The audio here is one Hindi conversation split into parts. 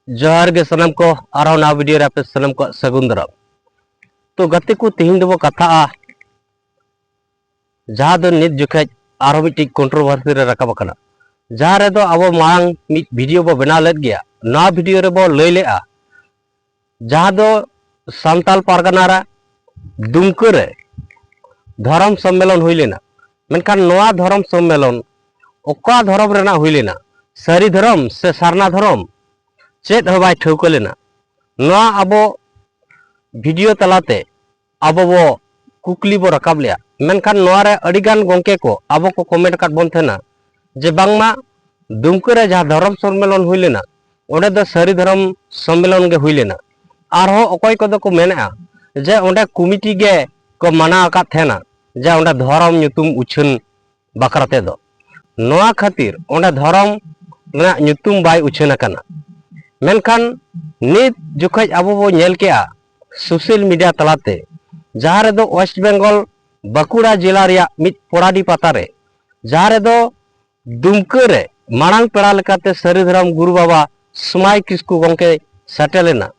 जोहार गे सनम को आरो ना वीडियो रे सनम को सगुन दराम। तो गति को तिहिन दो कथा जहाँ दो नित जुखे आरो मिट्टी कंट्रोवर्सी रे रकाब कना जहाँ रे दो अब मांग मिट वीडियो बो बना लेत गया ना वीडियो रे बो लई लेआ जहाँ दो सांताल पारगना रा दुमका रे धर्म सम्मेलन हुई लेना मेनखान नोआ धर्म सम्मेलन ओका धर्म रेना हुई लेना सारी धर्म से सारना धर्म चेत हबाय ठौका लेना नोआ अबो वीडियो तलाते अब वो कुकली बो रकाब लिया मेनखान नोआ रे अडिगान गोंके को अब को कमेंट काट बोन थेना जे बांगमा दुमका रे जहाँ धर्म सम्मेलन हुई लेना ओंडे दो सारी धर्म सम्मेलन गे हुई लेना आरो अकोय को को मेना जे ओंडे कमिटी गे को माना आका थेना जे ओंडे धर्म ᱧᱩᱛᱩᱢ उछन बाकराते दो नोआ खातिर ओंडे धर्म ना ᱧᱩᱛᱩᱢ बाय उछन अकना मेनखान नित जुखज अब वो नेल केआ सोशल मीडिया तलाते जहाँ रे दो वेस्ट बेंगल बाकुड़ा जिला रिया मिट पोड़ाडी पाता रे जहाँ रे दो दुमका रे मांग पेड़ा लेकाते सारी धर्म गुरु बाबा समाय किस्कु गोंके सेटेलेना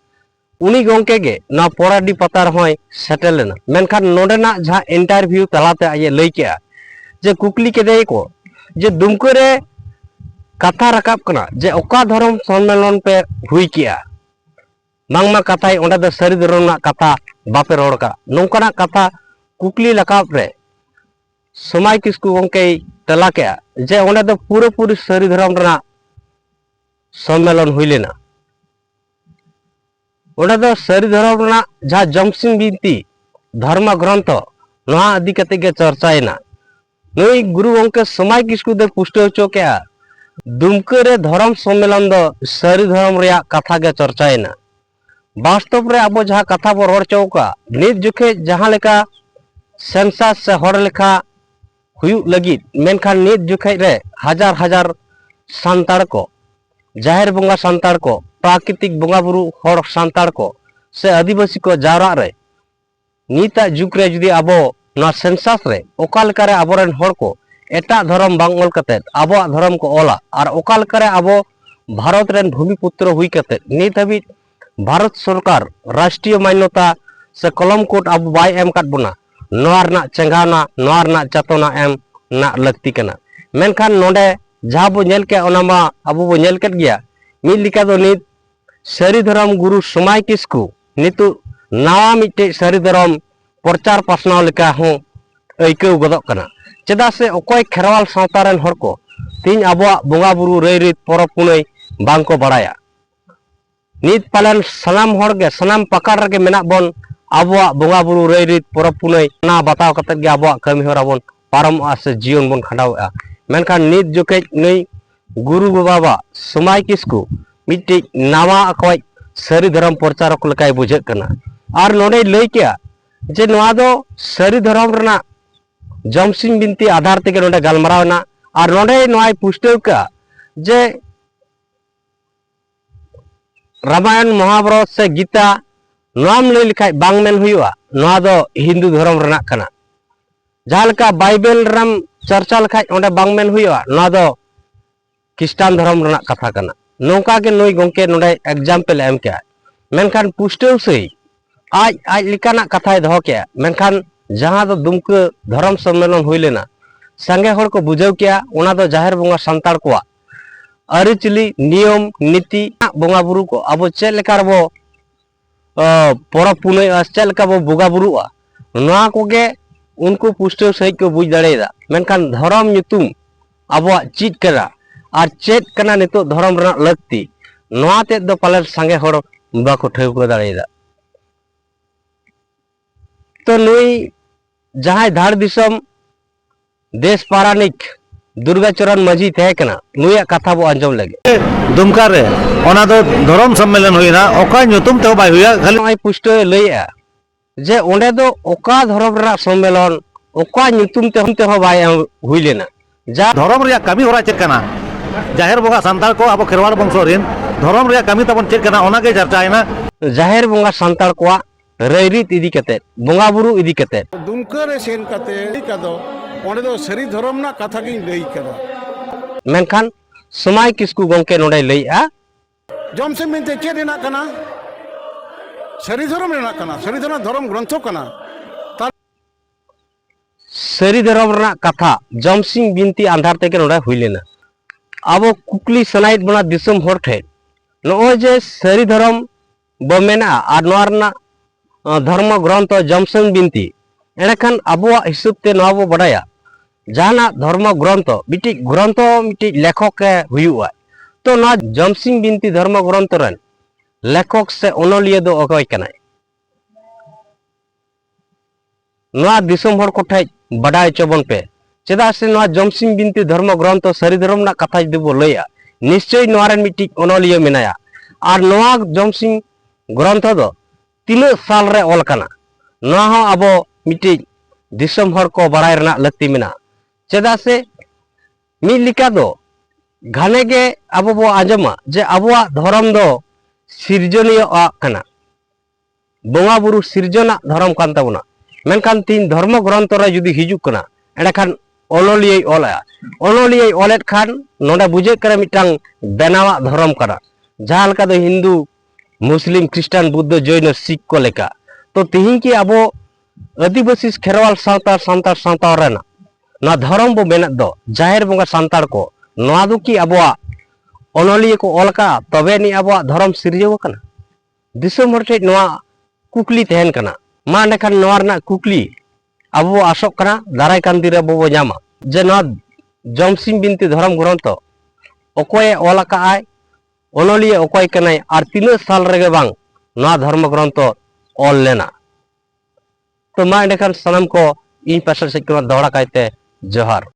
उनी गोंके गे ना पोड़ाडी पाता रहोय सेटेलेना मेनखान नोडेना जहाँ इंटरव्यू तलाते आये लई केआ जे कुकली केदे को जे दुमका रे कथा रकाब कना जे ओका धर्म सम्मेलन पे हुई किया मांगमा कथा ओंडे दो सारी धर्म ना कथा बापे रोड का नौकाना कथा कुकली लकाब रे समाय किस्कु गोंके तला के जे ओंडे दो पूरे पूरी सारी धर्म रना सम्मेलन हुई लेना ओंडे दो सारी धर्म रना जहाँ जमसिंग बिनती धर्म ग्रंथ नोहा आदि कते गे चर्चायना नई गुरु गोंके समाय किस्कु दे पुष्टि होचो के दुमका रे धर्म सम्मेलन दो सारी धर्म रिया कथा गे चर्चायना वास्तव रे अब जहाँ कथा बो रोड चौका नित जुखे जहाँ लेका सेंसस से हर लेखा हुयु लगित मेनखान नित जुखे रे हजार हजार सांताड़ को जाहिर बोंगा सांताड़ को प्राकृतिक बोंगा बुरु हर सांताड़ को से आदिवासी को जावरा रे नीता जुग रे जुदी अबो ना सेंसस रे ओका लेका रे अबोरेन हर को एटा धर्म बांग ओल कते अबो धर्म को ओला और ओका लेका रे अबो भारत रेन भूमिपुत्र हुई कते नित हबी भारत सरकार राष्ट्रीय मान्यता से कलम कोट अब बाय एम काट बोना नोआरना चेंगाना नोआरना चतोना एम ना लगती कना मेनखान नोडे जहाँ बो नेल के ओनामा अब बो नेल कट गया मिल लिका दो नित सारी धर्म गुरु समाय किस्कु नितु नावा मिटे सारी धर्म प्रचार पासनाव लेका हो ऐकौ गदक कना चेदा से ओकोय खेरवाल सावता रेन हर को तीन अबवा बोंगा बुरु रई रीत परब पुनई बांग को बड़ाया नित पालन सनाम हर गे सनाम पकार रे मेना बोन अबवा बोंगा बुरु रई रीत परब पुनई ना बताव कते गे अबवा कमी होरा बोन पारम से जीवन बोन खंडावआ मेनखान नित जोके नई गुरु बाबा समाय किस्कु मिट्टी नावा अकोय सारी धर्म प्रचारक लेकाय बुझे कना और नोडे लई केआ जे नोआ दो सारी धर्म रना जमसिंग बिनती आधार तेगे नोडे गलमरावना और नोडे नोआय पुष्टव का जे रामायण महाभारत से गीता नाम लई लिखाय बांग मेन हुआ नोआ दो हिंदू धर्म रना कना जहाँ लेका बाइबल राम चर्चा लेखाय ओंडे बांग मेन हुआ नोआ दो क्रिस्टान धर्म रना कथा कना नौका के नई गोंके नोडे एग्जाम्पल एम के मेनखान पुष्टव सही आज आज लिकाना कथाय दहो के मेनखान जहाँ दो दुमका धर्म सम्मेलन हुई लेना संगे हर को बुझाव किया ओना दो जाहिर बोंगा सांताड़ को आरिचली नियम नीति बोंगा बुरु को अब चेक लेकार बो परब पुनई चेक लेका बो बोगा बुरुआ नोआ कोगे उनको पुष्टि सही को बुझ दाड़ेदा मेनखान धर्म ᱧᱩᱛᱩᱢ अबवा चीज करा और चेक कना नितो धर्म रना लगती नोआ ते दो पाले संगे हर बाको ठेउका दाड़ेदा तो नई जहाँ धार दिसम देश पारानिक दुर्गाचरण माझी थे कना नुया कथा बो अंजम लगे दुमका रे ओना दो धर्म सम्मेलन हुईना ओका ᱧᱩᱛᱩᱢ ते बाय हुया खाली आई पुष्टो लईया जे ओंडे दो ओका धर्म रा सम्मेलन ओका ᱧᱩᱛᱩᱢ ते हो बाय हुई लेना जा धर्म रिया कमी होरा चेक कना जाहिर बोंगा सांताड़ को अब खेरवाल वंशो रिन धर्म रिया कमी तबन चेक कना ओना के चर्चायना जाहिर बोंगा सांताड़ को रईरीत इदी कते बोंगा बुरु इदी कते दुमका रे सेन कते कदो ओंडे दो सारी धर्म ना कथा गिन लई कदा मेनखान समाय किस्कु गोंके नोडे लईआ जमसिम बिनती चेद रेनाक कना सरी धर्म रेनाक कना सरी धर्म ग्रंथ कना सारी धर्म रना कथा जमसिम बिनती आधार तेके नोडा हुई लेना अब कुकली सनाइट बना दिसम हर ठे नोए जे सारी धर्म बमेना और नोआ रना धर्म ग्रंथ जमसिम बिनती एनेखान अबुआ हिसाब ते नोआ बो बडाया जहाना धर्म ग्रंथ मिटी लेखक के हुआ तो ना जमसिम बिनती धर्म ग्रंथ रन लेखक से ओनलिया दो अगय कनाय नोआ दिसम हर को ठे बडाय चबन पे चेदा से नोआ जमसिम बिनती धर्म ग्रंथ सारी धर्म ना कथा जदि बो लैया निश्चय नोआ रन मिटी ओनलिया मेनाया और नोआ जमसिम ग्रंथ दो तीना साल रे ऑल कना नोआ हो अबो मिटी दिसम हर को बडाय रना लक्ति मेना चेदा से मिलिका दो घाने के अबो बो आजमा जे अबुआ धर्म दो सिरजनीय कना बोंगा बुरु सिरजना धर्म कान ताबुना मेनखान तीन धर्म ग्रंथ रे जुदी हिजुक कना एंडखान ओनलियै ओलेट खान नोडा बुझे करे मिटांग बेनावा धर्म कना जहां लका दो हिंदू मुस्लिम क्रिस्टियन बुद्ध जैन सिख को लेका तो तिहिं की अबो आदिवासी खेरवाल सांतार रेना ना धर्म बो मेना दो जाहिर बोंगा सांतार को नोआ दो की अबुआ ओनलिया को ओलका तबे नि अबुआ धर्म सिरजव कना दिसम हर ठे नोआ कुकली तहन कना मा नेखान नोआ रना कुकली अबो आसोक कना दाराय कान दिन अबो बो ᱧᱟᱢᱟ जे नोआ जमसिम बिनती धर्म ग्रंथ ओकोय ओलका आय ओनलिया ओकोय कनाय और तीना साल रेगे बांग नोआ धर्म ग्रंथ ऑल लेना तो मा नेखान सनम को इन पासा से दोहरा कायते जोहार।